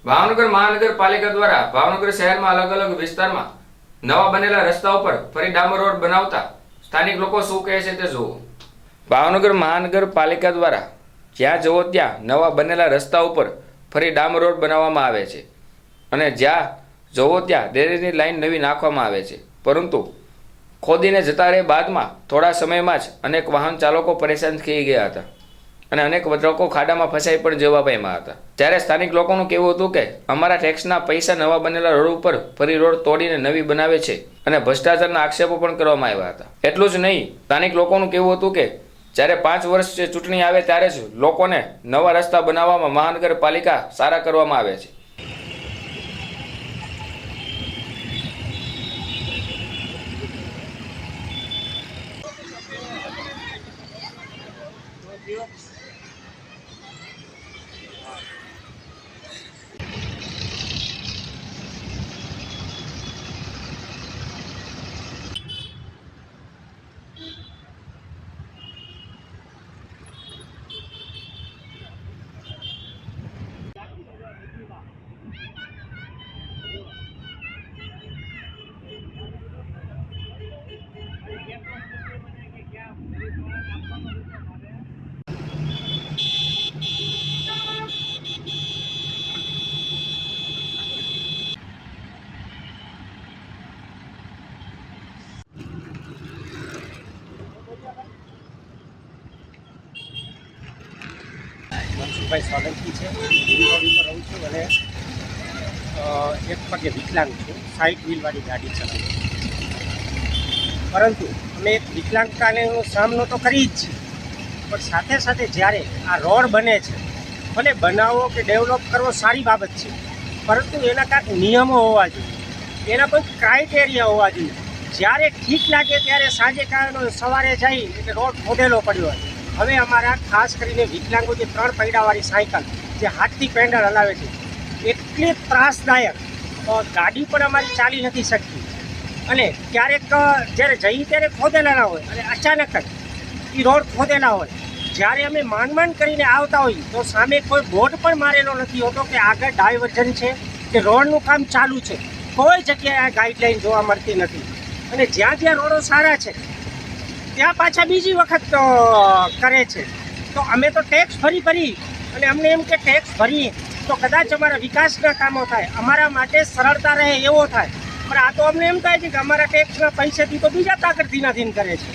ભાવનગર મહાનગરપાલિકા દ્વારા ભાવનગર શહેરમાં અલગ અલગ વિસ્તારમાં નવા બનેલા રસ્તા ઉપર ફરી ડામર રોડ બનાવતા સ્થાનિક લોકો શું કહે છે તે જુઓ। ભાવનગર મહાનગરપાલિકા દ્વારા જ્યાં જુઓ ત્યાં નવા બનેલા રસ્તા ઉપર ફરી ડામર રોડ બનાવવામાં આવે છે અને જ્યાં જુઓ ત્યાં ડ્રેનેજની લાઈન નવી નાખવામાં આવે છે, પરંતુ ખોદીને જતા રહે બાદમાં થોડા સમયમાં જ અનેક વાહન ચાલકો પરેશાન થઈ ગયા હતા અને અનેક લોકો ખાડામાં ફસાઈ પણ જવા પામ્યા હતા। ત્યારે સ્થાનિક લોકોનું કહેવું હતું કે અમારા ટેક્સના પૈસા નવા બનેલા રોડ ઉપર ફરી રોડ તોડીને નવી બનાવે છે અને ભ્રષ્ટાચારના આક્ષેપો પણ કરવામાં આવ્યા હતા। એટલું જ નહીં, સ્થાનિક લોકોનું કહેવું હતું કે જ્યારે 5 વર્ષ ચૂંટણી આવે ત્યારે જ લોકોને નવા રસ્તા બનાવવામાં મહાનગરપાલિકા સારા કરવામાં આવે છે। મનસુખભાઈ સોલંકી છે, રિંગ રોડ ઉપર રહું છું અને એક પગે વિકલાંગ છું, 60 વ્હીલવાળી ગાડી ચલાવું છું। પરંતુ અમે એક વિકલાંગતાનો સામનો તો કરી જ છીએ, પણ સાથે સાથે જ્યારે આ રોડ બને છે, ભલે બનાવવો કે ડેવલપ કરવો સારી બાબત છે, પરંતુ એના કાંઈક નિયમો હોવા જોઈએ, એના કોઈ ક્રાઇટેરિયા હોવા જોઈએ। જ્યારે ઠીક લાગે ત્યારે સાંજે કારણો સવારે જઈ એટલે રોડ ખોદેલો પડ્યો હોય। હવે અમારા ખાસ કરીને વિકલાંગો જે 3 પૈડાવાળી સાયકલ જે હાથથી પેન્ડલ હલાવે છે, એટલી ત્રાસદાયક ગાડી પણ અમારી ચાલી નથી શકતી અને ક્યારેક જ્યારે જઈએ ત્યારે ખોદેલા ના હોય અને અચાનક જ એ રોડ ખોદેલા હોય। જ્યારે અમે માંડ કરીને આવતા હોઈએ તો સામે કોઈ બોર્ડ પણ મારેલો નથી હોતો કે આગળ ડાયવર્ઝન છે કે રોડનું કામ ચાલુ છે, કોઈ જગ્યાએ આ ગાઈડલાઈન જોવા મળતી નથી અને જ્યાં જ્યાં રોડો સારા છે ત્યાં પાછા બીજી વખત કરે છે। તો અમે તો ટેક્સ ભરી અને અમને એમ કે ટેક્સ ભરીએ તો કદાચ અમારા વિકાસના કામો થાય, અમારા માટે સરળતા રહે એવો થાય, પણ આ તો અમને એમ થાય છે કે અમારા ટેક્સના પૈસાથી તો બીજા તાકત ધીનાધીન કરે છે।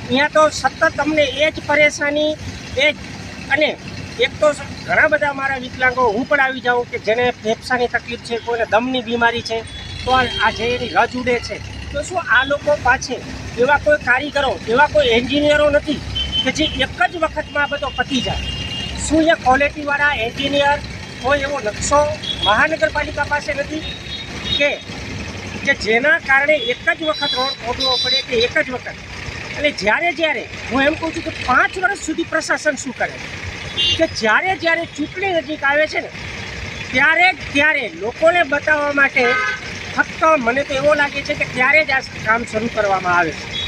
અહીંયા તો સતત અમને એ જ પરેશાની એ જ, અને એક તો ઘણા બધા અમારા વિકલાંગો હું પણ આવી જાઉં કે જેને ફેફસાની તકલીફ છે, કોઈને દમની બીમારી છે, તો આ જે એની રજ ઉડે છે, તો શું આ લોકો પાછે એવા કોઈ કારીગરો, એવા કોઈ એન્જિનિયરો નથી કે જે એક જ વખતમાં આ બધો પતી જાય? શું એ ક્વોલિટીવાળા એન્જિનિયર કોઈ એવો નકશો મહાનગરપાલિકા પાસે નથી કે જેના કારણે એક જ વખત રોડ ખોદવો પડે કે એક જ વખત? અને જ્યારે હું એમ કહું છું કે 5 વર્ષ સુધી પ્રશાસન શું કરે કે જ્યારે ચૂંટણી નજીક આવે છે ને ત્યારે લોકોને બતાવવા માટે ફક્ત મને તો એવો લાગે છે કે ત્યારે જ આ કામ શરૂ કરવામાં આવે છે।